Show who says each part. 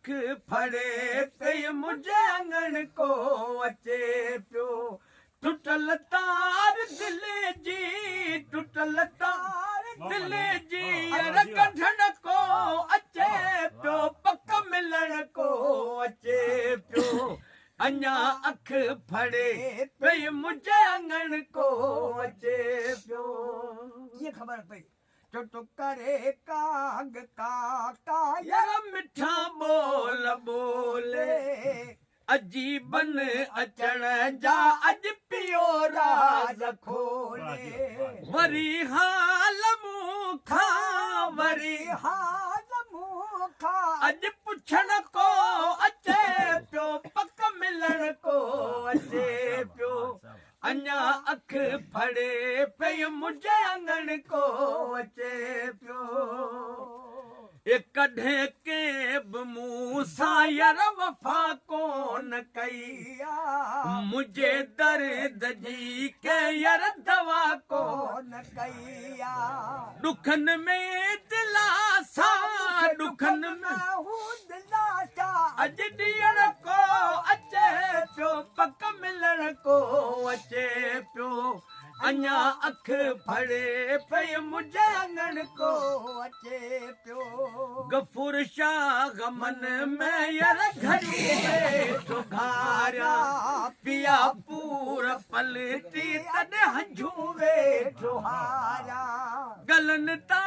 Speaker 1: अख फड़े पई मुझे अंगण को अचे पियो टुटल तार दिल जी टुटल तार दिल जी यार कढण को अचे पियो पक मिलण को अचे पियो अञा अख फड़े पई मुझे अंगण को अचे पियो
Speaker 2: ये खबर पई तो करे काग काका
Speaker 1: यार मिठा बोल बोले अजीबन अचण जा अज पियो राज खोले वरी हाल मूंखा वरी
Speaker 2: हाल मुखा
Speaker 1: अज पुछण को अचे पियो पक मिलण को अचे पियो अञा अख फड़े पई मुझे अंगण को अचे पियो कॾहिं के बि मूं सां यार वफ़ा कोन कई मुझे दर्द जी के यार दवा
Speaker 2: कोन कईया
Speaker 1: ॾुखनि में दिलासा ॾुखनि में
Speaker 2: हूं दिलासा
Speaker 1: अॼु ॾियण को अचे पियो पक मिलण को अचे पियो अञा अख फड़े पई मुझे अंगण को
Speaker 2: अचे पियो
Speaker 1: गफूर शाह गमन में यार घड़ी वेठो घारिया पिया पूर पलटी तॾहिं हंझू
Speaker 2: वेठो हारा
Speaker 1: गलन ता